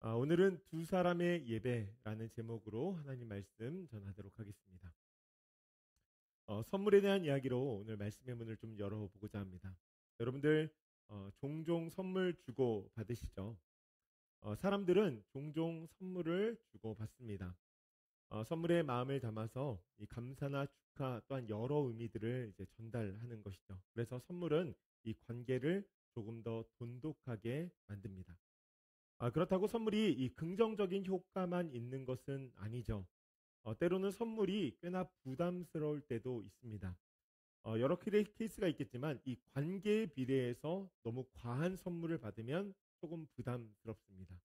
오늘은 두 사람의 예배라는 제목으로 하나님 말씀 전하도록 하겠습니다. 선물에 대한 이야기로 오늘 말씀의 문을 좀 열어보고자 합니다. 여러분들 종종 선물 주고 받으시죠? 사람들은 종종 선물을 주고 받습니다. 선물에 마음을 담아서 이 감사나 축하 또한 여러 의미들을 이제 전달하는 것이죠. 그래서 선물은 이 관계를 조금 더 돈독하게 만듭니다. 그렇다고 선물이 이 긍정적인 효과만 있는 것은 아니죠. 때로는 선물이 꽤나 부담스러울 때도 있습니다. 여러 케이스가 있겠지만 이 관계에 비례해서 너무 과한 선물을 받으면 조금 부담스럽습니다.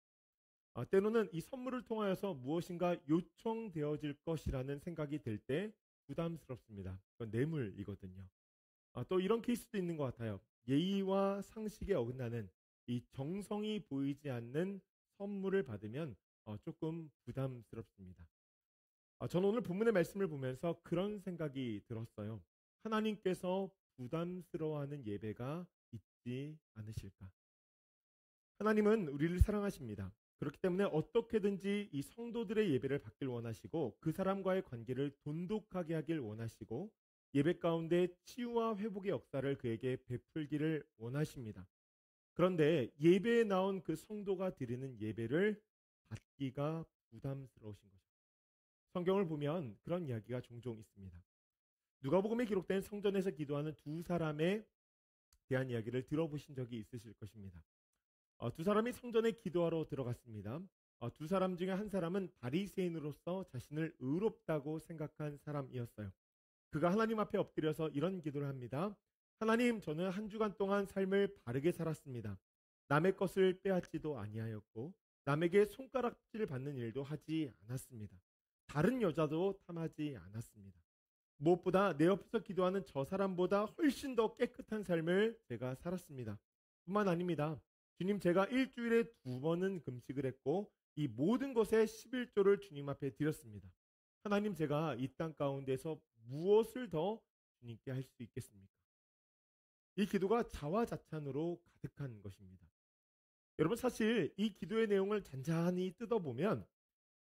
때로는 이 선물을 통하여서 무엇인가 요청되어질 것이라는 생각이 들 때 부담스럽습니다. 그건 뇌물이거든요. 또 이런 케이스도 있는 것 같아요. 예의와 상식에 어긋나는 이 정성이 보이지 않는 선물을 받으면 조금 부담스럽습니다. 저는 오늘 본문의 말씀을 보면서 그런 생각이 들었어요. 하나님께서 부담스러워하는 예배가 있지 않으실까? 하나님은 우리를 사랑하십니다. 그렇기 때문에 어떻게든지 이 성도들의 예배를 받길 원하시고 그 사람과의 관계를 돈독하게 하길 원하시고 예배 가운데 치유와 회복의 역사를 그에게 베풀기를 원하십니다. 그런데 예배에 나온 그 성도가 드리는 예배를 받기가 부담스러우신 거죠. 성경을 보면 그런 이야기가 종종 있습니다. 누가복음에 기록된 성전에서 기도하는 두 사람에 대한 이야기를 들어보신 적이 있으실 것입니다. 두 사람이 성전에 기도하러 들어갔습니다. 두 사람 중에 한 사람은 바리새인으로서 자신을 의롭다고 생각한 사람이었어요. 그가 하나님 앞에 엎드려서 이런 기도를 합니다. 하나님, 저는 한 주간 동안 삶을 바르게 살았습니다. 남의 것을 빼앗지도 아니하였고 남에게 손가락질 받는 일도 하지 않았습니다. 다른 여자도 탐하지 않았습니다. 무엇보다 내 옆에서 기도하는 저 사람보다 훨씬 더 깨끗한 삶을 제가 살았습니다. 뿐만 아닙니다. 주님, 제가 일주일에 2번은 금식을 했고 이 모든 것에 11조를 주님 앞에 드렸습니다. 하나님, 제가 이 땅 가운데서 무엇을 더 주님께 할 수 있겠습니까? 이 기도가 자화자찬으로 가득한 것입니다. 여러분, 사실 이 기도의 내용을 잔잔히 뜯어보면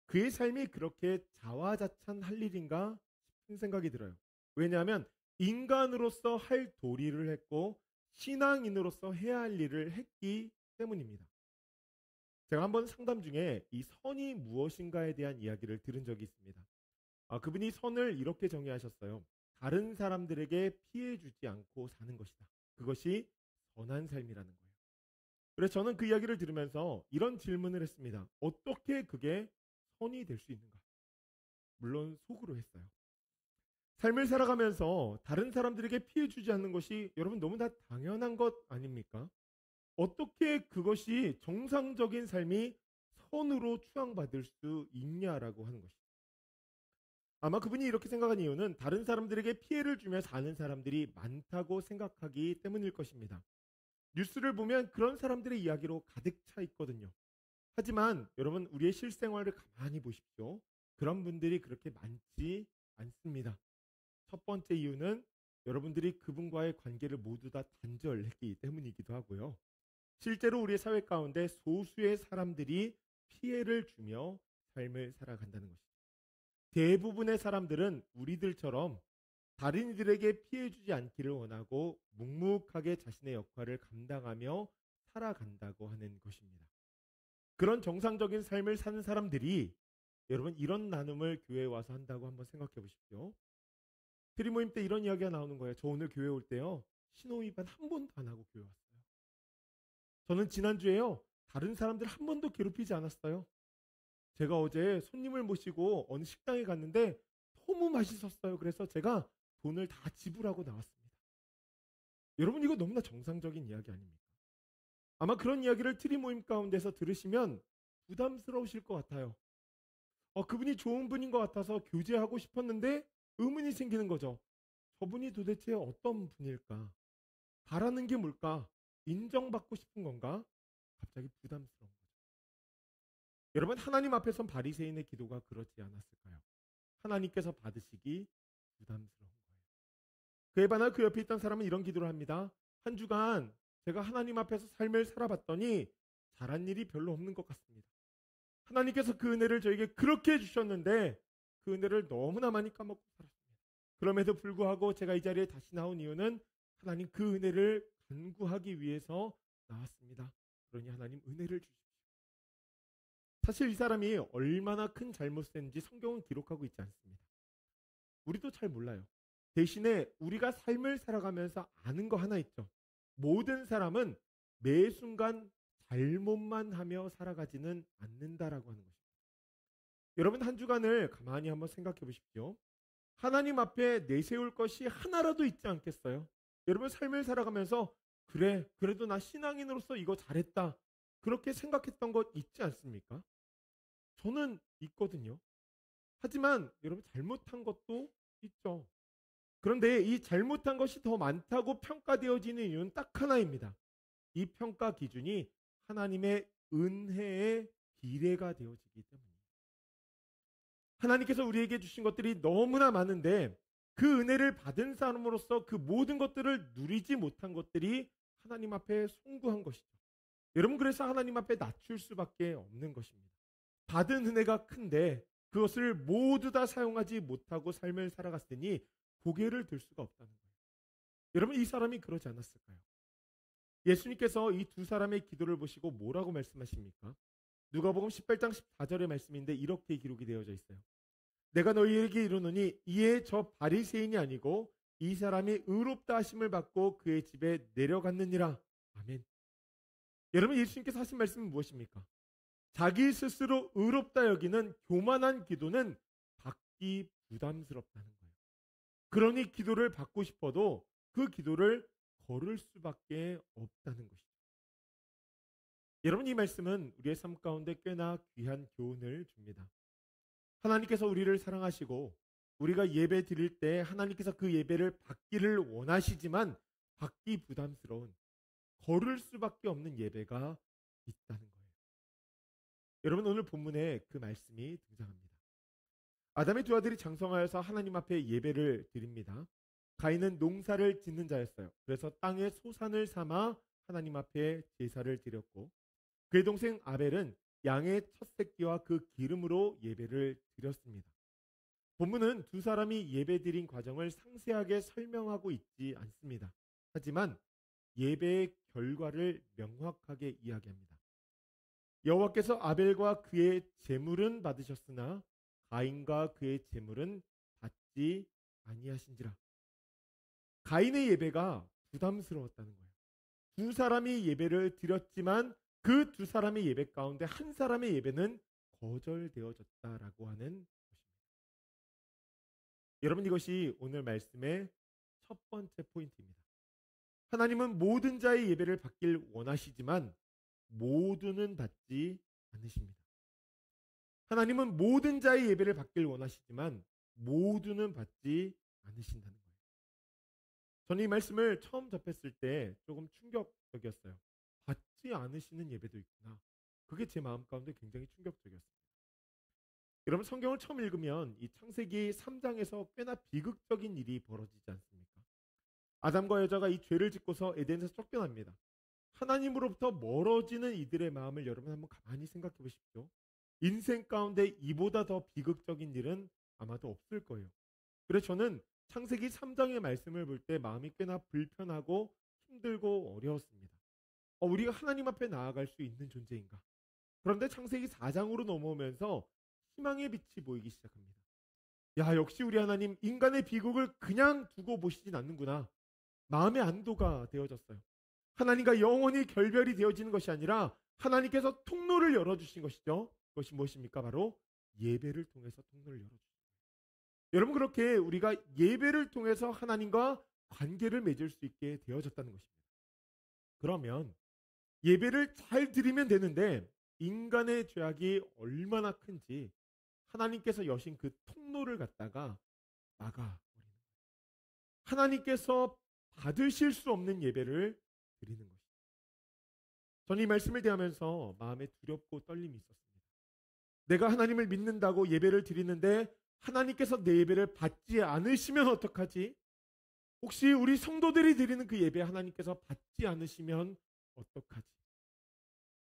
그의 삶이 그렇게 자화자찬할 일인가 싶은 생각이 들어요. 왜냐하면 인간으로서 할 도리를 했고 신앙인으로서 해야 할 일을 했기 때문입니다. 제가 한번 상담 중에 이 선이 무엇인가에 대한 이야기를 들은 적이 있습니다. 그분이 선을 이렇게 정의하셨어요. 다른 사람들에게 피해 주지 않고 사는 것이다. 그것이 선한 삶이라는 거예요. 그래서 저는 그 이야기를 들으면서 이런 질문을 했습니다. 어떻게 그게 선이 될 수 있는가? 물론 속으로 했어요. 삶을 살아가면서 다른 사람들에게 피해 주지 않는 것이 여러분 너무나 당연한 것 아닙니까? 어떻게 그것이 정상적인 삶이 선으로 추앙받을 수 있냐라고 하는 것이죠. 아마 그분이 이렇게 생각한 이유는 다른 사람들에게 피해를 주며 사는 사람들이 많다고 생각하기 때문일 것입니다. 뉴스를 보면 그런 사람들의 이야기로 가득 차 있거든요. 하지만 여러분, 우리의 실생활을 가만히 보십시오. 그런 분들이 그렇게 많지 않습니다. 첫 번째 이유는 여러분들이 그분과의 관계를 모두 다 단절했기 때문이기도 하고요. 실제로 우리의 사회 가운데 소수의 사람들이 피해를 주며 삶을 살아간다는 것입니다. 대부분의 사람들은 우리들처럼 다른 이들에게 피해 주지 않기를 원하고 묵묵하게 자신의 역할을 감당하며 살아간다고 하는 것입니다. 그런 정상적인 삶을 사는 사람들이 여러분 이런 나눔을 교회에 와서 한다고 한번 생각해 보십시오. 드림 모임 때 이런 이야기가 나오는 거예요. 저 오늘 교회 올 때요. 신호 위반 한 번도 안 하고 교회 왔어요. 저는 지난주에요. 다른 사람들 한 번도 괴롭히지 않았어요. 제가 어제 손님을 모시고 어느 식당에 갔는데 너무 맛있었어요. 그래서 제가 돈을 다 지불하고 나왔습니다. 여러분, 이거 너무나 정상적인 이야기 아닙니까? 아마 그런 이야기를 트리 모임 가운데서 들으시면 부담스러우실 것 같아요. 그분이 좋은 분인 것 같아서 교제하고 싶었는데 의문이 생기는 거죠. 저분이 도대체 어떤 분일까? 바라는 게 뭘까? 인정받고 싶은 건가? 갑자기 부담스러운 거죠. 여러분, 하나님 앞에선 바리새인의 기도가 그렇지 않았을까요? 하나님께서 받으시기 부담스러운 거예요. 그에 반해 그 옆에 있던 사람은 이런 기도를 합니다. 한 주간 제가 하나님 앞에서 삶을 살아봤더니 잘한 일이 별로 없는 것 같습니다. 하나님께서 그 은혜를 저에게 그렇게 해주셨는데 그 은혜를 너무나 많이 까먹고 살았습니다. 그럼에도 불구하고 제가 이 자리에 다시 나온 이유는 하나님 그 은혜를 간구하기 위해서 나왔습니다. 그러니 하나님 은혜를 주십시오. 사실 이 사람이 얼마나 큰 잘못을 했는지 성경은 기록하고 있지 않습니다. 우리도 잘 몰라요. 대신에 우리가 삶을 살아가면서 아는 거 하나 있죠. 모든 사람은 매 순간 잘못만 하며 살아가지는 않는다라고 하는 것입니다. 여러분 한 주간을 가만히 한번 생각해 보십시오. 하나님 앞에 내세울 것이 하나라도 있지 않겠어요? 여러분 삶을 살아가면서 그래, 그래도 나 신앙인으로서 이거 잘했다. 그렇게 생각했던 것 있지 않습니까? 저는 있거든요. 하지만 여러분 잘못한 것도 있죠. 그런데 이 잘못한 것이 더 많다고 평가되어지는 이유는 딱 하나입니다. 이 평가 기준이 하나님의 은혜에 비례가 되어지기 때문입니다. 하나님께서 우리에게 주신 것들이 너무나 많은데 그 은혜를 받은 사람으로서 그 모든 것들을 누리지 못한 것들이 하나님 앞에 송구한 것이죠. 여러분 그래서 하나님 앞에 낮출 수밖에 없는 것입니다. 받은 은혜가 큰데 그것을 모두 다 사용하지 못하고 삶을 살아갔으니 고개를 들 수가 없다는 거예요. 여러분 이 사람이 그러지 않았을까요? 예수님께서 이 두 사람의 기도를 보시고 뭐라고 말씀하십니까? 누가복음 18장 14절의 말씀인데 이렇게 기록이 되어져 있어요. 내가 너희에게 이르노니 이에 저 바리새인이 아니고 이 사람이 의롭다 하심을 받고 그의 집에 내려갔느니라. 아멘. 여러분 예수님께서 하신 말씀은 무엇입니까? 자기 스스로 의롭다 여기는 교만한 기도는 받기 부담스럽다는 거예요. 그러니 기도를 받고 싶어도 그 기도를 거를 수밖에 없다는 것이죠. 여러분 이 말씀은 우리의 삶 가운데 꽤나 귀한 교훈을 줍니다. 하나님께서 우리를 사랑하시고 우리가 예배 드릴 때 하나님께서 그 예배를 받기를 원하시지만 받기 부담스러운 거를 수밖에 없는 예배가 있다는 거예요. 여러분 오늘 본문에 그 말씀이 등장합니다. 아담의 두 아들이 장성하여서 하나님 앞에 예배를 드립니다. 가인은 농사를 짓는 자였어요. 그래서 땅의 소산을 삼아 하나님 앞에 제사를 드렸고 그의 동생 아벨은 양의 첫 새끼와 그 기름으로 예배를 드렸습니다. 본문은 두 사람이 예배 드린 과정을 상세하게 설명하고 있지 않습니다. 하지만 예배의 결과를 명확하게 이야기합니다. 여호와께서 아벨과 그의 제물은 받으셨으나 가인과 그의 제물은 받지 아니하신지라. 가인의 예배가 부담스러웠다는 거예요. 두 사람이 예배를 드렸지만 그 두 사람의 예배 가운데 한 사람의 예배는 거절되어졌다라고 하는 것입니다. 여러분 이것이 오늘 말씀의 첫 번째 포인트입니다. 하나님은 모든 자의 예배를 받길 원하시지만 모두는 받지 않으십니다. 하나님은 모든 자의 예배를 받길 원하시지만 모두는 받지 않으신다는 거예요. 저는 이 말씀을 처음 접했을 때 조금 충격적이었어요. 받지 않으시는 예배도 있구나. 그게 제 마음 가운데 굉장히 충격적이었습니다. 여러분 성경을 처음 읽으면 이 창세기 3장에서 꽤나 비극적인 일이 벌어지지 않습니까? 아담과 여자가 이 죄를 짓고서 에덴에서 쫓겨납니다. 하나님으로부터 멀어지는 이들의 마음을 여러분 한번 가만히 생각해 보십시오. 인생 가운데 이보다 더 비극적인 일은 아마도 없을 거예요. 그래서 저는 창세기 3장의 말씀을 볼 때 마음이 꽤나 불편하고 힘들고 어려웠습니다. 우리가 하나님 앞에 나아갈 수 있는 존재인가? 그런데 창세기 4장으로 넘어오면서 희망의 빛이 보이기 시작합니다. 야, 역시 우리 하나님 인간의 비극을 그냥 두고 보시진 않는구나. 마음의 안도가 되어졌어요. 하나님과 영원히 결별이 되어지는 것이 아니라 하나님께서 통로를 열어주신 것이죠. 그것이 무엇입니까? 바로 예배를 통해서 통로를 열어주신 거예요. 여러분 그렇게 우리가 예배를 통해서 하나님과 관계를 맺을 수 있게 되어졌다는 것입니다. 그러면 예배를 잘 드리면 되는데 인간의 죄악이 얼마나 큰지 하나님께서 여신 그 통로를 갖다가 막아버리는 거예요. 하나님께서 받으실 수 없는 예배를 드리는 것이죠. 저는 이 말씀을 대하면서 마음에 두렵고 떨림이 있었습니다. 내가 하나님을 믿는다고 예배를 드리는데 하나님께서 내 예배를 받지 않으시면 어떡하지? 혹시 우리 성도들이 드리는 그 예배 하나님께서 받지 않으시면 어떡하지?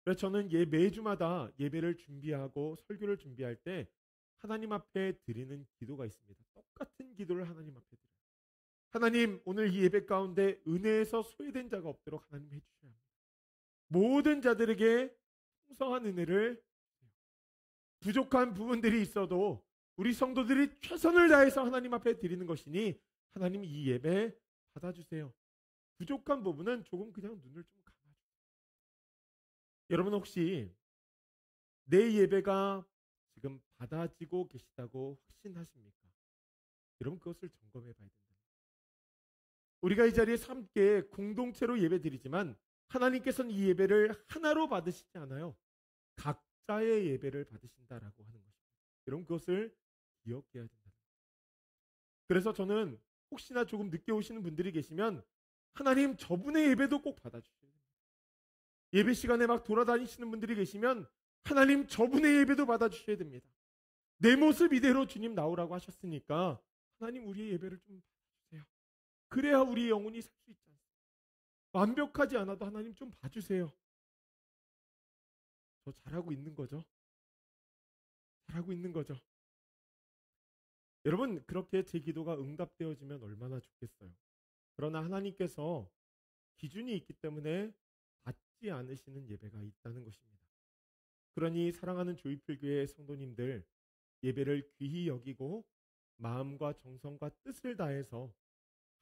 그래서 저는 매주마다 예배를 준비하고 설교를 준비할 때 하나님 앞에 드리는 기도가 있습니다. 똑같은 기도를 하나님 앞에 드려요. 하나님, 오늘 이 예배 가운데 은혜에서 소외된 자가 없도록 하나님 해주셔야 합니다. 모든 자들에게 풍성한 은혜를, 부족한 부분들이 있어도 우리 성도들이 최선을 다해서 하나님 앞에 드리는 것이니 하나님 이 예배 받아주세요. 부족한 부분은 조금 그냥 눈을 좀 감아주세요. 여러분 혹시 내 예배가 지금 받아지고 계시다고 확신하십니까? 여러분 그것을 점검해 봐야 된다. 우리가 이 자리에서 함께 공동체로 예배 드리지만 하나님께서는 이 예배를 하나로 받으시지 않아요. 각자의 예배를 받으신다라고 하는 것입니다. 여러분 그것을 기억해야 된다. 그래서 저는 혹시나 조금 늦게 오시는 분들이 계시면 하나님 저분의 예배도 꼭 받아주셔야 됩니다. 예배 시간에 막 돌아다니시는 분들이 계시면 하나님 저분의 예배도 받아주셔야 됩니다. 내 모습 이대로 주님 나오라고 하셨으니까 하나님 우리의 예배를 좀 받아주세요. 그래야 우리의 영혼이 살 수 있지 않습니까? 완벽하지 않아도 하나님 좀 봐주세요. 저 잘하고 있는 거죠? 잘하고 있는 거죠? 여러분 그렇게 제 기도가 응답되어지면 얼마나 좋겠어요. 그러나 하나님께서 기준이 있기 때문에 받지 않으시는 예배가 있다는 것입니다. 그러니 사랑하는 조이필교회 성도님들 예배를 귀히 여기고 마음과 정성과 뜻을 다해서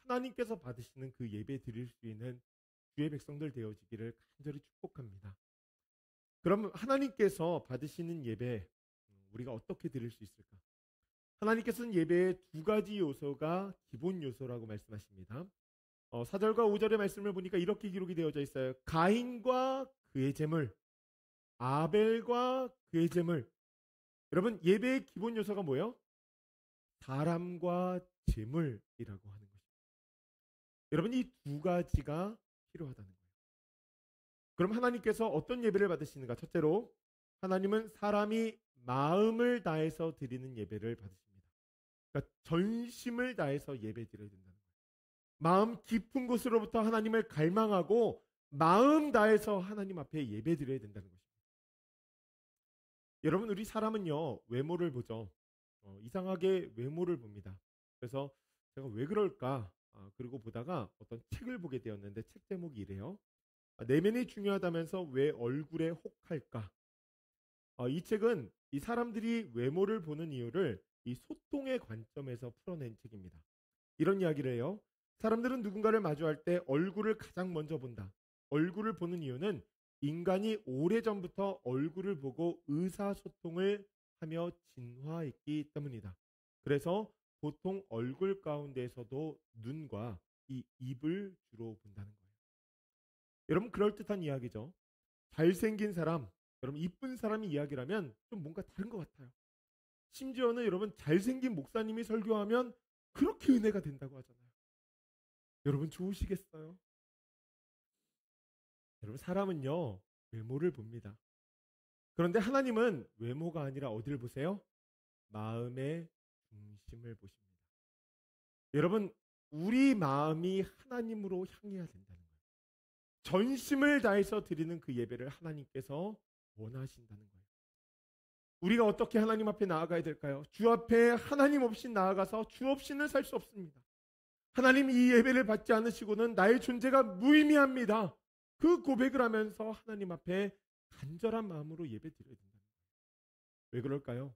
하나님께서 받으시는 그 예배 드릴 수 있는 주의 백성들 되어지기를 간절히 축복합니다. 그럼 하나님께서 받으시는 예배 우리가 어떻게 드릴 수 있을까? 하나님께서는 예배의 두 가지 요소가 기본 요소라고 말씀하십니다. 4절과 5절의 말씀을 보니까 이렇게 기록이 되어져 있어요. 가인과 그의 제물, 아벨과 그의 제물. 여러분 예배의 기본 요소가 뭐예요? 사람과 제물이라고 하는 것입니다. 여러분 이 두 가지가 필요하다는 거예요. 그럼 하나님께서 어떤 예배를 받으시는가? 첫째로 하나님은 사람이 마음을 다해서 드리는 예배를 받으십니다. 그러니까 전심을 다해서 예배 드려야 된다는 거예요. 마음 깊은 곳으로부터 하나님을 갈망하고 마음 다해서 하나님 앞에 예배 드려야 된다는 것입니다. 여러분 우리 사람은요 외모를 보죠. 이상하게 외모를 봅니다. 그래서 제가 왜 그럴까? 그리고 보다가 어떤 책을 보게 되었는데 책 제목이 이래요. 내면이 중요하다면서 왜 얼굴에 혹할까? 이 책은 이 사람들이 외모를 보는 이유를 이 소통의 관점에서 풀어낸 책입니다. 이런 이야기를 해요. 사람들은 누군가를 마주할 때 얼굴을 가장 먼저 본다. 얼굴을 보는 이유는 인간이 오래전부터 얼굴을 보고 의사소통을 하며 진화했기 때문이다. 그래서 보통 얼굴 가운데에서도 눈과 이 입을 주로 본다는 거예요. 여러분 그럴듯한 이야기죠. 잘생긴 사람, 여러분 이쁜 사람이 이야기라면 좀 뭔가 다른 것 같아요. 심지어는 여러분 잘생긴 목사님이 설교하면 그렇게 은혜가 된다고 하잖아요. 여러분 좋으시겠어요? 여러분 사람은요 외모를 봅니다. 그런데 하나님은 외모가 아니라 어디를 보세요? 마음의 중심을 보십니다. 여러분 우리 마음이 하나님으로 향해야 된다는 거예요. 전심을 다해서 드리는 그 예배를 하나님께서 원하신다는 거예요. 우리가 어떻게 하나님 앞에 나아가야 될까요? 주 앞에 하나님 없이 나아가서 주 없이는 살 수 없습니다. 하나님 이 예배를 받지 않으시고는 나의 존재가 무의미합니다. 그 고백을 하면서 하나님 앞에 간절한 마음으로 예배 드려야 된다는 거예요. 왜 그럴까요?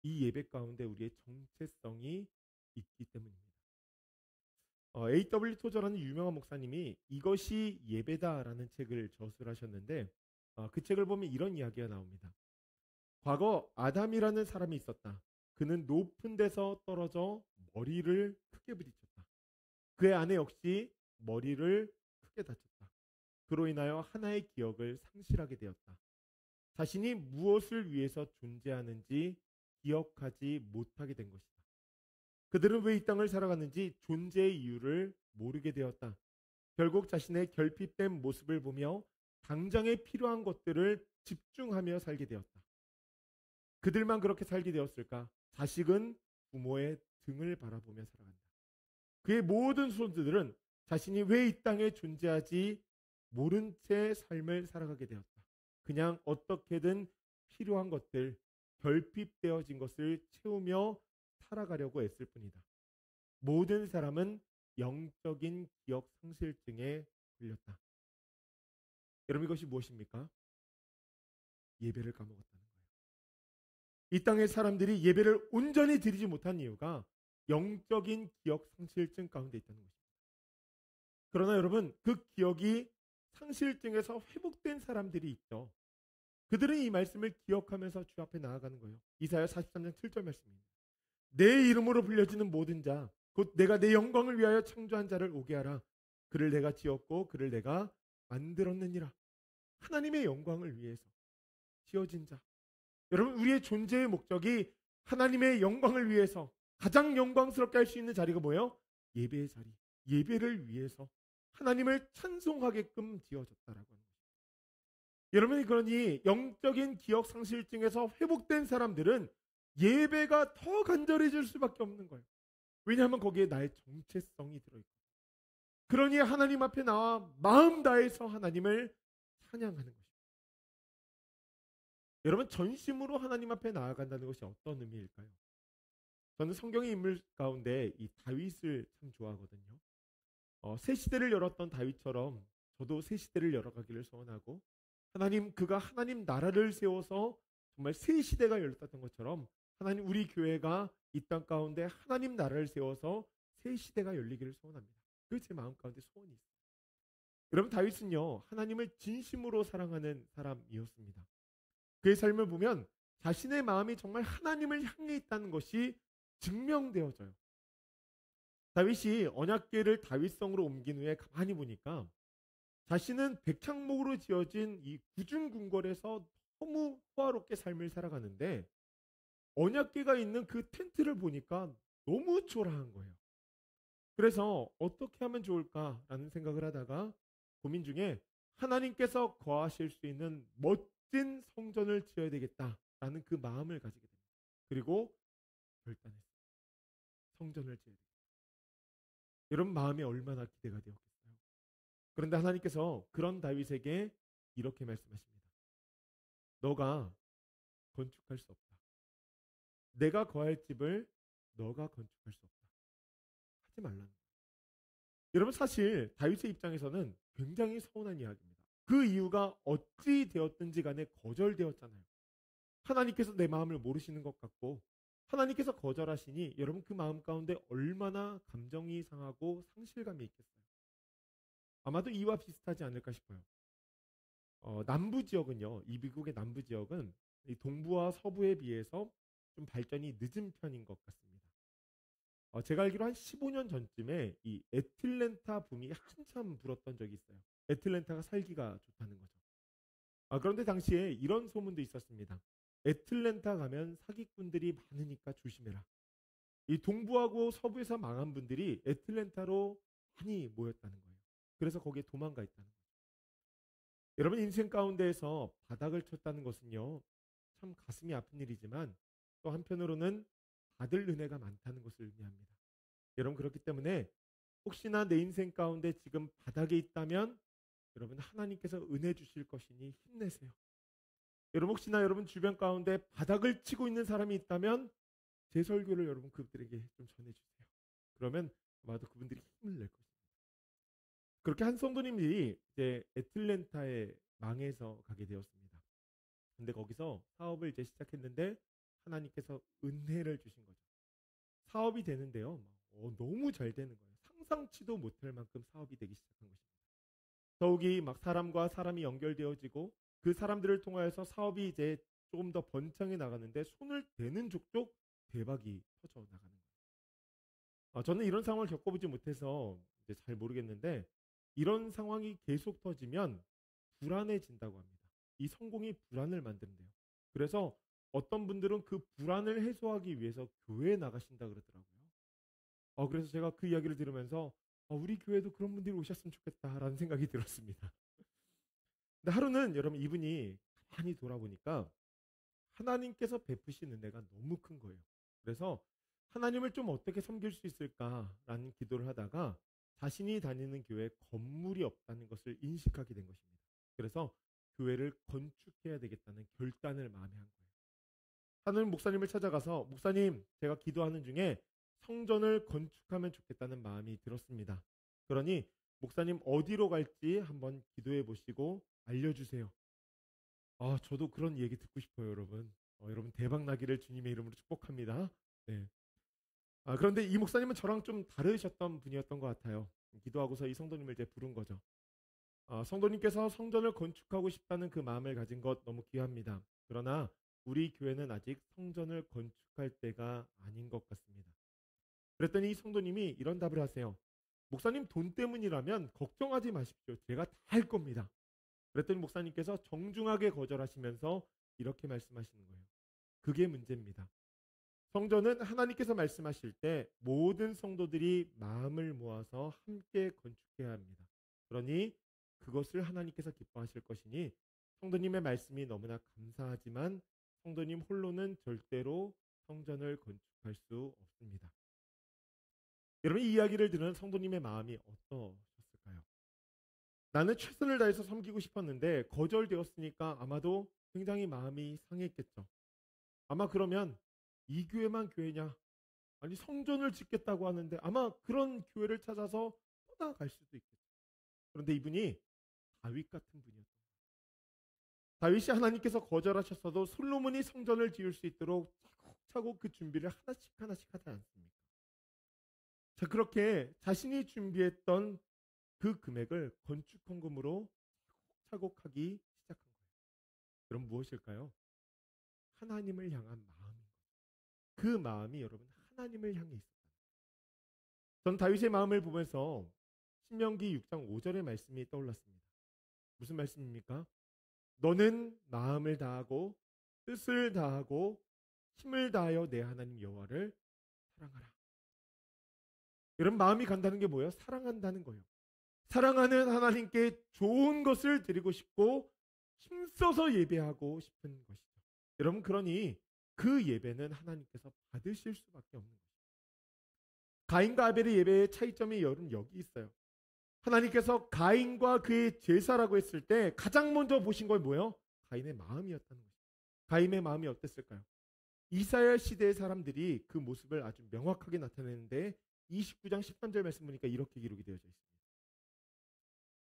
이 예배 가운데 우리의 정체성이 있기 때문입니다. A.W. 토저라는 유명한 목사님이 이것이 예배다라는 책을 저술하셨는데 그 책을 보면 이런 이야기가 나옵니다. 과거 아담이라는 사람이 있었다. 그는 높은 데서 떨어져 머리를 크게 부딪혔다. 그의 아내 역시 머리를 크게 다쳤다. 그로 인하여 하나의 기억을 상실하게 되었다. 자신이 무엇을 위해서 존재하는지 기억하지 못하게 된 것이다. 그들은 왜 이 땅을 살아가는지 존재의 이유를 모르게 되었다. 결국 자신의 결핍된 모습을 보며 당장에 필요한 것들을 집중하며 살게 되었다. 그들만 그렇게 살게 되었을까? 자식은 부모의 등을 바라보며 살아간다. 그의 모든 손들은 자신이 왜 이 땅에 존재하지 모른 채 삶을 살아가게 되었다. 그냥 어떻게든 필요한 것들, 결핍되어진 것을 채우며 살아가려고 애쓸 뿐이다. 모든 사람은 영적인 기억 상실증에 걸렸다. 여러분 이것이 무엇입니까? 예배를 까먹었다는 거예요. 이 땅의 사람들이 예배를 온전히 드리지 못한 이유가 영적인 기억 상실증 가운데 있다는 것입니다. 그러나 여러분 그 기억이 상실증에서 회복된 사람들이 있죠. 그들은 이 말씀을 기억하면서 주 앞에 나아가는 거예요. 이사야 43장 7절 말씀입니다. 내 이름으로 불려지는 모든 자, 곧 내가 내 영광을 위하여 창조한 자를 오게 하라. 그를 내가 지었고 그를 내가 만들었느니라. 하나님의 영광을 위해서 지어진 자. 여러분 우리의 존재의 목적이 하나님의 영광을 위해서 가장 영광스럽게 할 수 있는 자리가 뭐예요? 예배의 자리. 예배를 위해서 하나님을 찬송하게끔 지어졌다라고 하는 것입니다. 여러분이 그러니 영적인 기억 상실증에서 회복된 사람들은 예배가 더 간절해질 수밖에 없는 거예요. 왜냐하면 거기에 나의 정체성이 들어있고 그러니 하나님 앞에 나와 마음 다해서 하나님을 찬양하는 것입니다. 여러분 전심으로 하나님 앞에 나아간다는 것이 어떤 의미일까요? 저는 성경의 인물 가운데 이 다윗을 참 좋아하거든요. 새 시대를 열었던 다윗처럼 저도 새 시대를 열어가기를 소원하고 그가 하나님 나라를 세워서 정말 새 시대가 열렸던 것처럼 하나님 우리 교회가 이 땅 가운데 하나님 나라를 세워서 새 시대가 열리기를 소원합니다. 그게 제 마음 가운데 소원이 있어요. 여러분 다윗은요 하나님을 진심으로 사랑하는 사람이었습니다. 그의 삶을 보면 자신의 마음이 정말 하나님을 향해 있다는 것이 증명되어져요. 다윗이 언약궤를 다윗성으로 옮긴 후에 가만히 보니까 자신은 백향목으로 지어진 이 굳은 궁궐에서 너무 호화롭게 삶을 살아가는데 언약궤가 있는 그 텐트를 보니까 너무 초라한 거예요. 그래서 어떻게 하면 좋을까라는 생각을 하다가 고민 중에 하나님께서 거하실 수 있는 멋진 성전을 지어야 되겠다라는 그 마음을 가지게 됩니다. 그리고 결단했어요. 성전을 지어야 되겠다. 여러분 마음에 얼마나 기대가 되었겠어요. 그런데 하나님께서 그런 다윗에게 이렇게 말씀하십니다. 너가 건축할 수 없다. 내가 거할 집을 너가 건축할 수 없다. 하지 말라는 거예요. 여러분 사실 다윗의 입장에서는 굉장히 서운한 이야기입니다. 그 이유가 어찌 되었든지 간에 거절되었잖아요. 하나님께서 내 마음을 모르시는 것 같고 하나님께서 거절하시니 여러분 그 마음 가운데 얼마나 감정이 상하고 상실감이 있겠어요. 아마도 이와 비슷하지 않을까 싶어요. 남부 지역은요, 이 미국의 남부 지역은 이 동부와 서부에 비해서 좀 발전이 늦은 편인 것 같습니다. 제가 알기로 한 15년 전쯤에 이 애틀랜타 붐이 한참 불었던 적이 있어요. 애틀랜타가 살기가 좋다는 거죠. 그런데 당시에 이런 소문도 있었습니다. 애틀랜타 가면 사기꾼들이 많으니까 조심해라. 이 동부하고 서부에서 망한 분들이 애틀랜타로 많이 모였다는 거예요. 그래서 거기에 도망가 있다는 거예요. 여러분 인생 가운데에서 바닥을 쳤다는 것은요. 참 가슴이 아픈 일이지만 또 한편으로는 받을 은혜가 많다는 것을 의미합니다. 여러분 그렇기 때문에 혹시나 내 인생 가운데 지금 바닥에 있다면 여러분 하나님께서 은혜 주실 것이니 힘내세요. 여러분 혹시나 여러분 주변 가운데 바닥을 치고 있는 사람이 있다면 제 설교를 여러분 그들에게 좀 전해주세요. 그러면 아마도 그분들이 힘을 낼 것입니다. 그렇게 한 성도님이 이제 애틀랜타에 망해서 가게 되었습니다. 근데 거기서 사업을 이제 시작했는데 하나님께서 은혜를 주신 거죠. 사업이 되는데요. 너무 잘 되는 거예요. 상상치도 못할 만큼 사업이 되기 시작한 것입니다. 더욱이 막 사람과 사람이 연결되어지고 그 사람들을 통하여서 사업이 이제 조금 더 번창해 나가는데 손을 대는 족족 대박이 터져 나가는 거예요. 저는 이런 상황을 겪어보지 못해서 이제 잘 모르겠는데 이런 상황이 계속 터지면 불안해진다고 합니다. 이 성공이 불안을 만든대요. 그래서 어떤 분들은 그 불안을 해소하기 위해서 교회에 나가신다 그러더라고요. 그래서 제가 그 이야기를 들으면서 우리 교회도 그런 분들이 오셨으면 좋겠다라는 생각이 들었습니다. 근데 하루는 여러분 이분이 가만히 돌아보니까 하나님께서 베푸신 은혜가 너무 큰 거예요. 그래서 하나님을 좀 어떻게 섬길 수 있을까라는 기도를 하다가 자신이 다니는 교회에 건물이 없다는 것을 인식하게 된 것입니다. 그래서 교회를 건축해야 되겠다는 결단을 마음에 한 거예요. 하는 목사님을 찾아가서 목사님, 제가 기도하는 중에 성전을 건축하면 좋겠다는 마음이 들었습니다. 그러니 목사님 어디로 갈지 한번 기도해 보시고 알려주세요. 저도 그런 얘기 듣고 싶어요, 여러분. 여러분 대박 나기를 주님의 이름으로 축복합니다. 네. 그런데 이 목사님은 저랑 좀 다르셨던 분이었던 것 같아요. 기도하고서 이 성도님을 이제 부른 거죠. 성도님께서 성전을 건축하고 싶다는 그 마음을 가진 것 너무 귀합니다. 그러나 우리 교회는 아직 성전을 건축할 때가 아닌 것 같습니다. 그랬더니 이 성도님이 이런 답을 하세요. 목사님 돈 때문이라면 걱정하지 마십시오. 제가 다 할 겁니다. 그랬더니 목사님께서 정중하게 거절하시면서 이렇게 말씀하시는 거예요. 그게 문제입니다. 성전은 하나님께서 말씀하실 때 모든 성도들이 마음을 모아서 함께 건축해야 합니다. 그러니 그것을 하나님께서 기뻐하실 것이니 성도님의 말씀이 너무나 감사하지만 성도님 홀로는 절대로 성전을 건축할 수 없습니다. 여러분, 이 이야기를 들은 성도님의 마음이 어떠셨을까요? 나는 최선을 다해서 섬기고 싶었는데 거절되었으니까 아마도 굉장히 마음이 상했겠죠. 아마 그러면 이 교회만 교회냐? 아니 성전을 짓겠다고 하는데 아마 그런 교회를 찾아서 떠나갈 수도 있겠죠. 그런데 이분이 다윗 같은 분이었던 거예요. 다윗이 하나님께서 거절하셨어도 솔로몬이 성전을 지을 수 있도록 차곡차곡 그 준비를 하나씩 하지 않습니까? 자, 그렇게 자신이 준비했던 그 금액을 건축헌금으로 차곡차곡 하기 시작한 거예요. 그럼 무엇일까요? 하나님을 향한 마음인 거예요. 그 마음이 여러분 하나님을 향해 있었다. 전 다윗의 마음을 보면서 신명기 6장 5절의 말씀이 떠올랐습니다. 무슨 말씀입니까? 너는 마음을 다하고 뜻을 다하고 힘을 다하여 내 하나님 여호와를 사랑하라. 여러분, 마음이 간다는 게 뭐예요? 사랑한다는 거예요. 사랑하는 하나님께 좋은 것을 드리고 싶고 힘써서 예배하고 싶은 것이죠. 여러분, 그러니 그 예배는 하나님께서 받으실 수밖에 없는 것이죠. 가인과 아벨의 예배의 차이점이 여러분 여기 있어요. 하나님께서 가인과 그의 제사라고 했을 때 가장 먼저 보신 건 뭐예요? 가인의 마음이었다는 것이죠. 가인의 마음이 어땠을까요? 이사야 시대의 사람들이 그 모습을 아주 명확하게 나타내는데 29장 13절 말씀 보니까 이렇게 기록이 되어져 있습니다.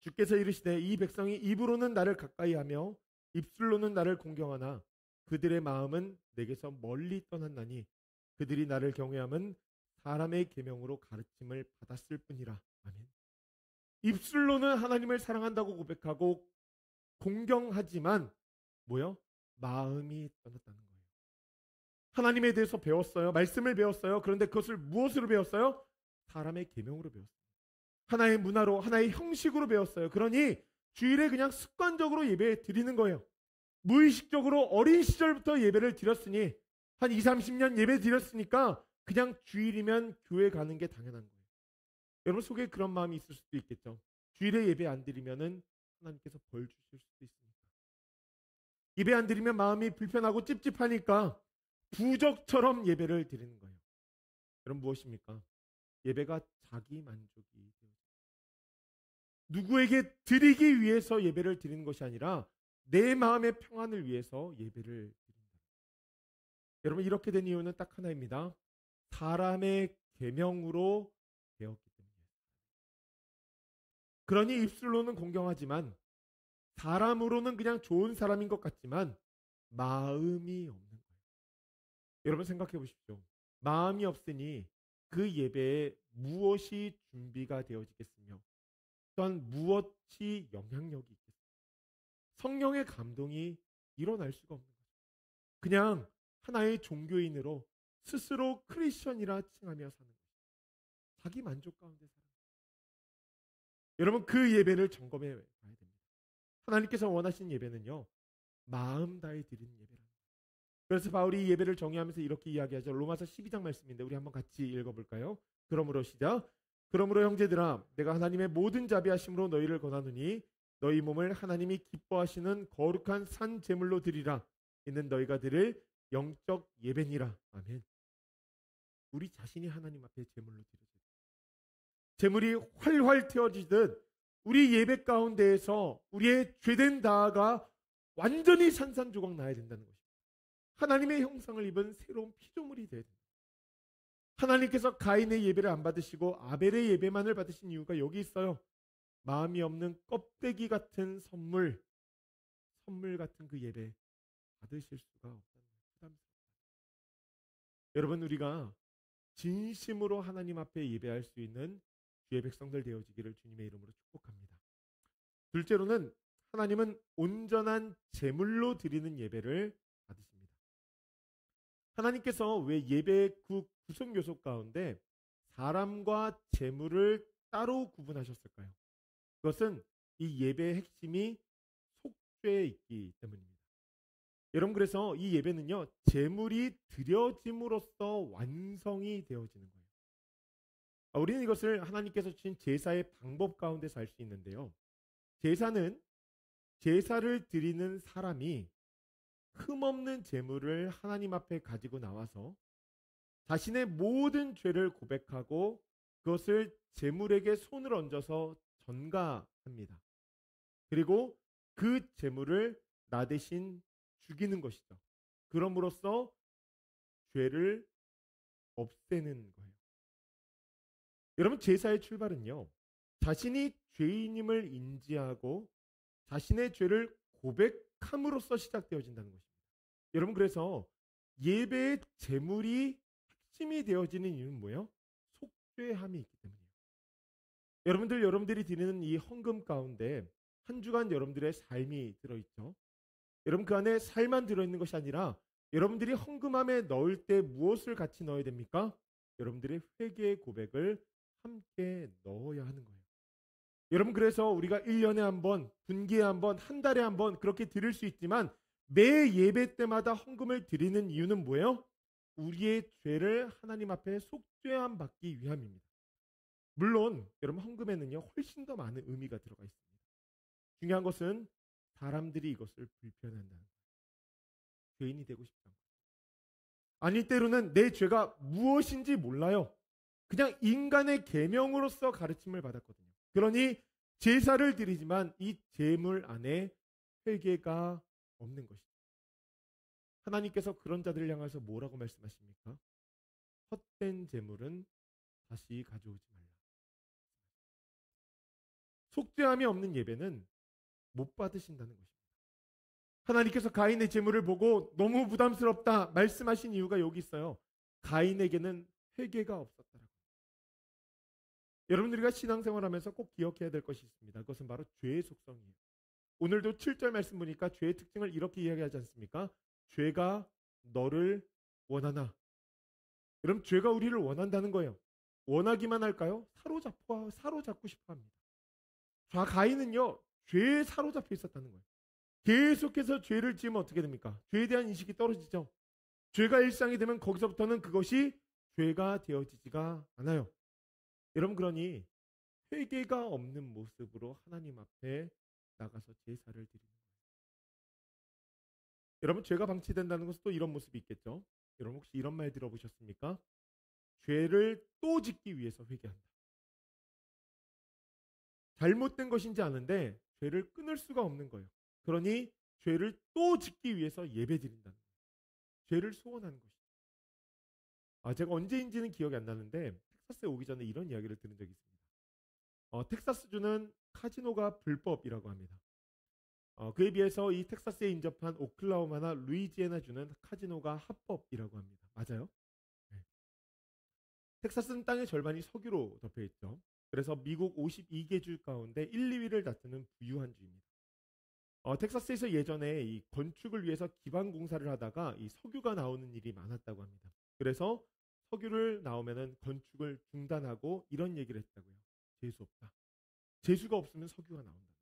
주께서 이르시되 이 백성이 입으로는 나를 가까이하며 입술로는 나를 공경하나 그들의 마음은 내게서 멀리 떠났나니 그들이 나를 경외함은 사람의 계명으로 가르침을 받았을 뿐이라. 아멘. 입술로는 하나님을 사랑한다고 고백하고 공경하지만 뭐요? 마음이 떠났다는 거예요. 하나님에 대해서 배웠어요. 말씀을 배웠어요. 그런데 그것을 무엇으로 배웠어요? 사람의 계명으로 배웠어요. 하나의 문화로, 하나의 형식으로 배웠어요. 그러니 주일에 그냥 습관적으로 예배 드리는 거예요. 무의식적으로 어린 시절부터 예배를 드렸으니 한 20, 30년 예배 드렸으니까 그냥 주일이면 교회 가는 게 당연한 거예요. 여러분 속에 그런 마음이 있을 수도 있겠죠. 주일에 예배 안 드리면은 하나님께서 벌 주실 수도 있으니까. 예배 안 드리면 마음이 불편하고 찝찝하니까 부적처럼 예배를 드리는 거예요. 여러분 무엇입니까? 예배가 자기 만족이 되어요. 누구에게 드리기 위해서 예배를 드리는 것이 아니라 내 마음의 평안을 위해서 예배를 드린다. 여러분 이렇게 된 이유는 딱 하나입니다. 사람의 계명으로 되었기 때문이에요. 그러니 입술로는 공경하지만 사람으로는 그냥 좋은 사람인 것 같지만 마음이 없는 거예요. 여러분 생각해 보십시오. 마음이 없으니 그 예배에 무엇이 준비가 되어지겠으며 또한 무엇이 영향력이 있겠습니까? 성령의 감동이 일어날 수가 없는 거죠. 그냥 하나의 종교인으로 스스로 크리스천이라 칭하며 사는 거죠. 자기 만족 가운데 사는 거죠. 여러분 그 예배를 점검해 봐야 됩니다. 하나님께서 원하시는 예배는요. 마음 다해 드리는 예배랍니다. 그래서 바울이 예배를 정의하면서 이렇게 이야기하죠. 로마서 12장 말씀인데 우리 한번 같이 읽어볼까요? 그러므로 시작. 그러므로 형제들아 내가 하나님의 모든 자비하심으로 너희를 권하노니 너희 몸을 하나님이 기뻐하시는 거룩한 산 제물로 드리라. 이는 너희가 드릴 영적 예배니라. 아멘. 우리 자신이 하나님 앞에 제물로 드려져요. 제물이 활활 태워지듯 우리 예배 가운데에서 우리의 죄된 나아가 완전히 산산조각 나야 된다는 것입니다. 하나님의 형상을 입은 새로운 피조물이 되어야 된다. 하나님께서 가인의 예배를 안 받으시고 아벨의 예배만을 받으신 이유가 여기 있어요. 마음이 없는 껍데기 같은 선물 같은 그 예배 받으실 수가 없다는 거예요. 부담스럽다. 여러분, 우리가 진심으로 하나님 앞에 예배할 수 있는 주의 백성들 되어지기를 주님의 이름으로 축복합니다. 둘째로는 하나님은 온전한 제물로 드리는 예배를 받으십니다. 하나님께서 왜 예배의 구성 요소 가운데 사람과 제물을 따로 구분하셨을까요? 그것은 이 예배의 핵심이 속죄에 있기 때문입니다. 여러분, 그래서 이 예배는요, 제물이 드려짐으로써 완성이 되어지는 거예요. 우리는 이것을 하나님께서 주신 제사의 방법 가운데서 알 수 있는데요. 제사는 제사를 드리는 사람이 흠없는 제물을 하나님 앞에 가지고 나와서 자신의 모든 죄를 고백하고 그것을 제물에게 손을 얹어서 전가합니다. 그리고 그 제물을 나 대신 죽이는 것이죠. 그럼으로써 죄를 없애는 거예요. 여러분, 제사의 출발은요, 자신이 죄인임을 인지하고 자신의 죄를 고백함으로써 시작되어진다는 것입니다. 여러분, 그래서 예배의 제물이 핵심이 되어지는 이유는 뭐예요? 속죄함이 있기 때문이에요. 여러분들이 드리는 이 헌금 가운데 한 주간 여러분들의 삶이 들어있죠. 여러분, 그 안에 살만 들어있는 것이 아니라 여러분들이 헌금함에 넣을 때 무엇을 같이 넣어야 됩니까? 여러분들의 회개의 고백을 함께 넣어야 하는 거예요. 여러분, 그래서 우리가 1년에 한 번, 분기에 한 번, 한 달에 한 번 그렇게 드릴 수 있지만 매 예배 때마다 헌금을 드리는 이유는 뭐예요? 우리의 죄를 하나님 앞에 속죄함 받기 위함입니다. 물론 여러분, 헌금에는요 훨씬 더 많은 의미가 들어가 있습니다. 중요한 것은 사람들이 이것을 불편해한다는 거예요. 죄인이 되고 싶지 않고. 아니, 때로는 내 죄가 무엇인지 몰라요. 그냥 인간의 계명으로서 가르침을 받았거든요. 그러니 제사를 드리지만 이 제물 안에 회개가 없는 것이죠. 하나님께서 그런 자들을 향해서 뭐라고 말씀하십니까? 헛된 제물은 다시 가져오지 말라. 속죄함이 없는 예배는 못 받으신다는 것입니다. 하나님께서 가인의 제물을 보고 너무 부담스럽다 말씀하신 이유가 여기 있어요. 가인에게는 회개가 없었다라고. 여러분들이 신앙생활하면서 꼭 기억해야 될 것이 있습니다. 그것은 바로 죄의 속성이에요. 오늘도 7절 말씀 보니까 죄의 특징을 이렇게 이야기하지 않습니까? 죄가 너를 원하나. 여러분, 죄가 우리를 원한다는 거예요. 원하기만 할까요? 사로잡고 싶어 합니다. 가인은요, 죄에 사로잡혀 있었다는 거예요. 계속해서 죄를 지으면 어떻게 됩니까? 죄에 대한 인식이 떨어지죠. 죄가 일상이 되면 거기서부터는 그것이 죄가 되어지지가 않아요. 여러분, 그러니 회개가 없는 모습으로 하나님 앞에 나가서 제사를 드리는 거예요. 여러분, 죄가 방치된다는 것은 또 이런 모습이 있겠죠. 여러분, 혹시 이런 말 들어보셨습니까? 죄를 또 짓기 위해서 회개한다. 잘못된 것인지 아는데 죄를 끊을 수가 없는 거예요. 그러니 죄를 또 짓기 위해서 예배드린다는 거예요. 죄를 소원하는 것이죠. 제가 언제인지는 기억이 안 나는데 텍사스에 오기 전에 이런 이야기를 들은 적이 있습니다. 텍사스주는 카지노가 불법이라고 합니다. 그에 비해서 이 텍사스에 인접한 오클라호마나 루이지애나주는 카지노가 합법이라고 합니다. 맞아요? 네. 텍사스는 땅의 절반이 석유로 덮여 있죠. 그래서 미국 52개 주 가운데 1, 2위를 다투는 부유한 주입니다. 텍사스에서 예전에 이 건축을 위해서 기반 공사를 하다가 이 석유가 나오는 일이 많았다고 합니다. 그래서 석유를 나오면은 건축을 중단하고 이런 얘기를 했다고요. 재수 없다. 재수가 없으면 석유가 나온다.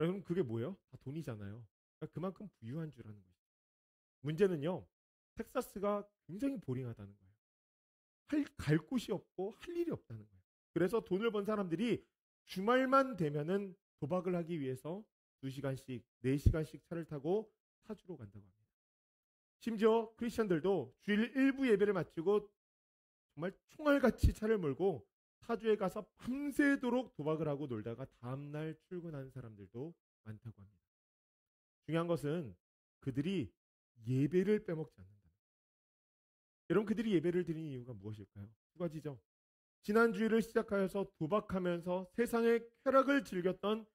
여러분, 그게 뭐예요? 다 돈이잖아요. 그러니까 그만큼 부유한 주라는 거죠. 문제는요, 텍사스가 굉장히 보링하다는 거예요. 갈 곳이 없고 할 일이 없다는 거예요. 그래서 돈을 번 사람들이 주말만 되면은 도박을 하기 위해서 2시간씩, 4시간씩 차를 타고 타주로 간다고 합니다. 심지어 크리스천들도 주일 일부 예배를 마치고 정말 총알같이 차를 몰고 타주에 가서 밤새도록 도박을 하고 놀다가 다음날 출근하는 사람들도 많다고 합니다. 중요한 것은 그들이 예배를 빼먹지 않는다. 여러분, 그들이 예배를 드리는 이유가 무엇일까요? 두 가지죠. 지난 주일을 시작하여서 도박하면서 세상의 쾌락을 즐겼던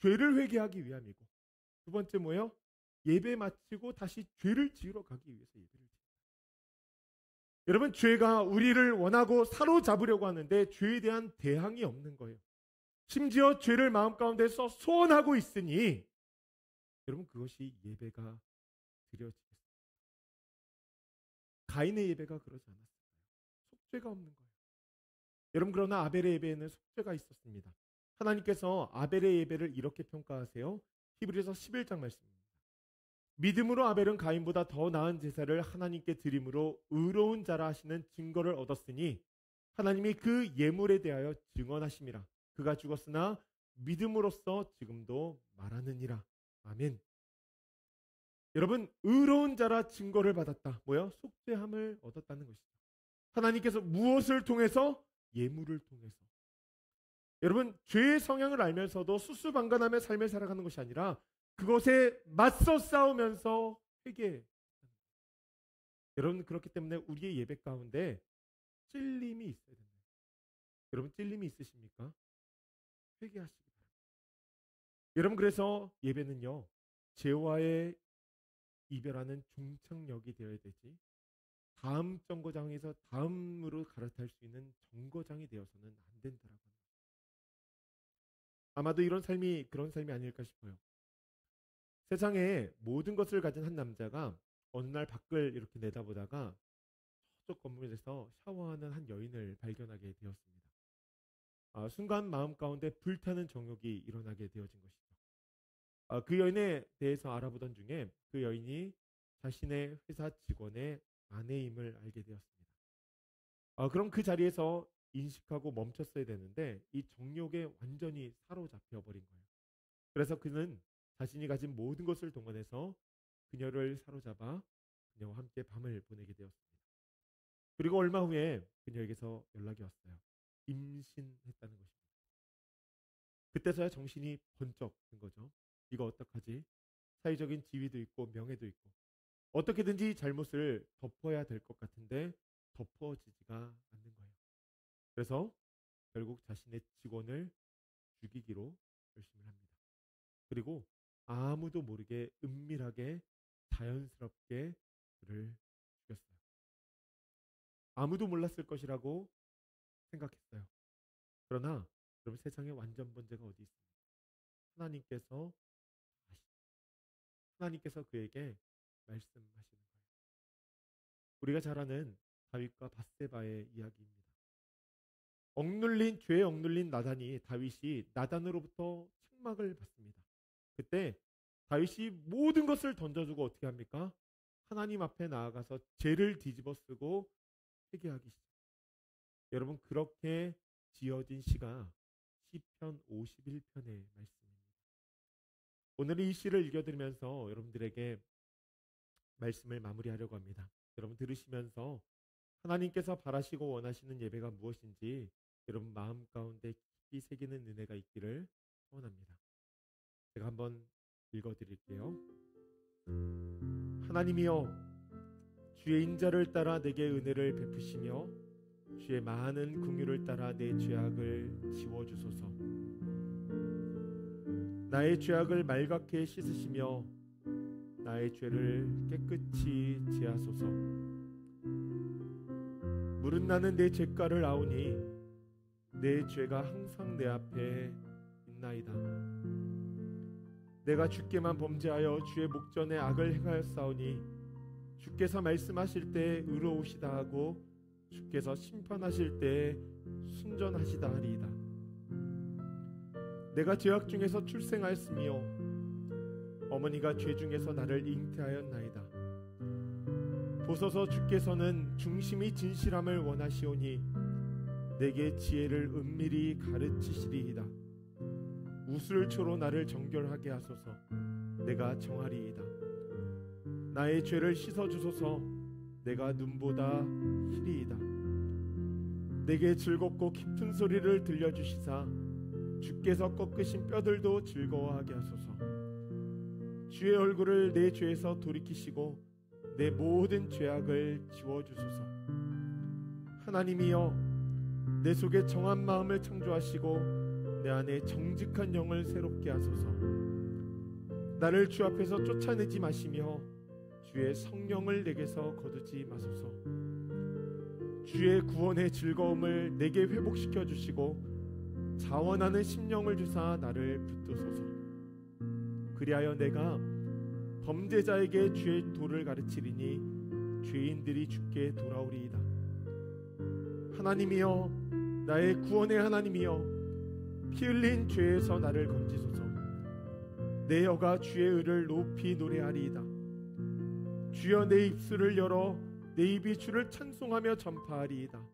죄를 회개하기 위함이고, 두 번째 뭐예요? 예배 마치고 다시 죄를 지으러 가기 위해서 예배를 드립니다. 여러분, 죄가 우리를 원하고 사로잡으려고 하는데 죄에 대한 대항이 없는 거예요. 심지어 죄를 마음 가운데서 소원하고 있으니 여러분, 그것이 예배가 드려지겠습니다. 가인의 예배가 그러지 않았어요. 속죄가 없는 거예요. 여러분, 그러나 아벨의 예배에는 속죄가 있었습니다. 하나님께서 아벨의 예배를 이렇게 평가하세요. 히브리서 11장 말씀입니다. 믿음으로 아벨은 가인보다 더 나은 제사를 하나님께 드림으로 의로운 자라 하시는 증거를 얻었으니 하나님이 그 예물에 대하여 증언하심이라. 그가 죽었으나 믿음으로써 지금도 말하느니라. 아멘. 여러분, 의로운 자라 증거를 받았다. 뭐요? 속죄함을 얻었다는 것이죠. 하나님께서 무엇을 통해서? 예물을 통해서. 여러분, 죄의 성향을 알면서도 수수방관하며 삶을 살아가는 것이 아니라 그것에 맞서 싸우면서 회개. 여러분, 그렇기 때문에 우리의 예배 가운데 찔림이 있어야 됩니다. 여러분, 찔림이 있으십니까? 회개하시기 바랍니다. 여러분, 그래서 예배는요, 죄와의 이별하는 종착역이 되어야 되지, 다음 정거장에서 다음으로 갈아탈 수 있는 정거장이 되어서는 안 된다라고 합니다. 아마도 이런 삶이 그런 삶이 아닐까 싶어요. 세상에 모든 것을 가진 한 남자가 어느 날 밖을 이렇게 내다보다가 저쪽 건물에서 샤워하는 한 여인을 발견하게 되었습니다. 순간 마음 가운데 불타는 정욕이 일어나게 되어진 것이죠. 그 여인에 대해서 알아보던 중에 그 여인이 자신의 회사 직원의 아내임을 알게 되었습니다. 그럼 그 자리에서 인식하고 멈췄어야 되는데 이 정욕에 완전히 사로잡혀 버린 거예요. 그래서 그는 자신이 가진 모든 것을 동원해서 그녀를 사로잡아 그녀와 함께 밤을 보내게 되었습니다. 그리고 얼마 후에 그녀에게서 연락이 왔어요. 임신했다는 것입니다. 그때서야 정신이 번쩍 든 거죠. 이거 어떡하지? 사회적인 지위도 있고 명예도 있고 어떻게든지 잘못을 덮어야 될 것 같은데 덮어지지가 않는 거예요. 그래서 결국 자신의 직원을 죽이기로 결심을 합니다. 그리고 아무도 모르게 은밀하게 자연스럽게 그를 죽였어요. 아무도 몰랐을 것이라고 생각했어요. 그러나 여러분, 세상에 완전 번제가 어디 있습니까? 하나님께서 그에게 말씀하시는 거예요. 우리가 잘 아는 다윗과 밧세바의 이야기입니다. 죄에 억눌린 나단이 다윗이 나단으로부터 책망을 받습니다. 그때 다윗이 모든 것을 던져주고 어떻게 합니까? 하나님 앞에 나아가서 죄를 뒤집어 쓰고 회개하기 시작. 여러분, 그렇게 지어진 시가 시편 51편의 말씀입니다. 오늘 이 시를 읽어드리면서 여러분들에게 말씀을 마무리하려고 합니다. 여러분, 들으시면서 하나님께서 바라시고 원하시는 예배가 무엇인지 여러분 마음 가운데 깊이 새기는 은혜가 있기를 소원합니다. 제가 한번 읽어드릴게요. 하나님이여, 주의 인자를 따라 내게 은혜를 베푸시며 주의 많은 긍휼을 따라 내 죄악을 지워주소서. 나의 죄악을 말갛게 씻으시며 나의 죄를 깨끗이 지하소서. 물은 나는 내 죄가를 아오니 내 죄가 항상 내 앞에 있나이다. 내가 주께만 범죄하여 주의 목전에 악을 행하였사오니 주께서 말씀하실 때 의로우시다 하고 주께서 심판하실 때 순전하시다 하리이다. 내가 죄악 중에서 출생하였으며 어머니가 죄 중에서 나를 잉태하였나이다. 보소서, 주께서는 중심이 진실함을 원하시오니 내게 지혜를 은밀히 가르치시리이다. 우슬초로 나를 정결하게 하소서. 내가 정하리이다. 나의 죄를 씻어주소서. 내가 눈보다 희리이다. 내게 즐겁고 깊은 소리를 들려주시사 주께서 꺾으신 뼈들도 즐거워하게 하소서. 주의 얼굴을 내 죄에서 돌이키시고 내 모든 죄악을 지워주소서. 하나님이여, 내 속에 정한 마음을 창조하시고 내 안에 정직한 영을 새롭게 하소서. 나를 주 앞에서 쫓아내지 마시며 주의 성령을 내게서 거두지 마소서. 주의 구원의 즐거움을 내게 회복시켜 주시고 자원하는 심령을 주사 나를 붙드소서. 그리하여 내가 범죄자에게 주의 도를 가르치리니 죄인들이 주께 돌아오리이다. 하나님이여, 나의 구원의 하나님이여, 피 흘린 죄에서 나를 건지소서. 내 혀가 주의 의를 높이 노래하리이다. 주여, 내 입술을 열어 내 입이 주를 찬송하며 전파하리이다.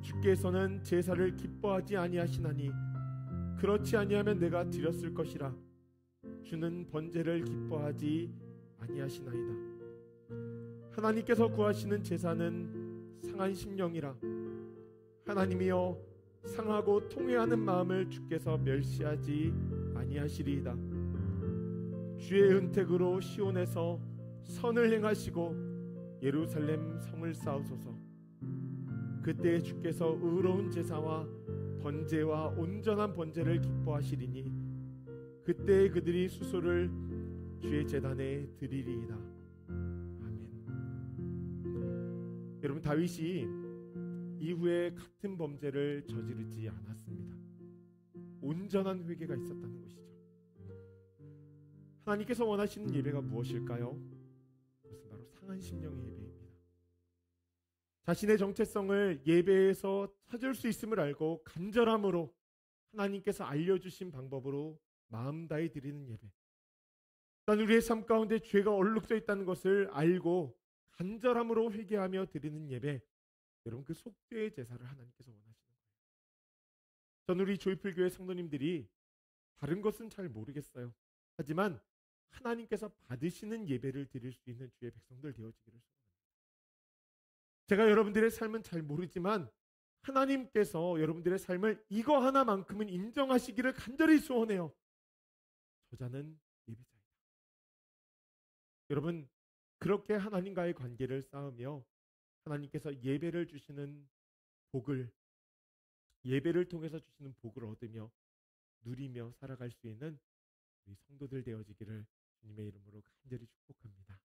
주께서는 제사를 기뻐하지 아니하시나니 그렇지 아니하면 내가 드렸을 것이라. 주는 번제를 기뻐하지 아니하시나이다. 하나님께서 구하시는 제사는 상한 심령이라. 하나님이여, 상하고 통회하는 마음을 주께서 멸시하지 아니하시리이다. 주의 은택으로 시온에서 선을 행하시고 예루살렘 성을 쌓으소서. 그때 주께서 의로운 제사와 번제와 온전한 번제를 기뻐하시리니 그때 그들이 수소를 주의 제단에 드리리이다. 아멘. 여러분, 다윗이 이후에 같은 범죄를 저지르지 않았습니다. 온전한 회개가 있었다는 것이죠. 하나님께서 원하시는 예배가 무엇일까요? 그것은 바로 상한 심령의 예배입니다. 자신의 정체성을 예배에서 찾을 수 있음을 알고 간절함으로 하나님께서 알려주신 방법으로 마음 다해 드리는 예배. 난 우리의 삶 가운데 죄가 얼룩져 있다는 것을 알고 간절함으로 회개하며 드리는 예배. 여러분, 그 속죄의 제사를 하나님께서 원하시는 거예요. 저는 우리 조이풀교회 성도님들이 다른 것은 잘 모르겠어요. 하지만 하나님께서 받으시는 예배를 드릴 수 있는 주의 백성들 되어지기를 소원합니다. 제가 여러분들의 삶은 잘 모르지만 하나님께서 여러분들의 삶을 이거 하나만큼은 인정하시기를 간절히 소원해요. 저자는 예배자이다. 여러분, 그렇게 하나님과의 관계를 쌓으며 하나님께서 예배를 주시는 복을, 예배를 통해서 주시는 복을 얻으며 누리며 살아갈 수 있는 우리 성도들 되어지기를 주님의 이름으로 간절히 축복합니다.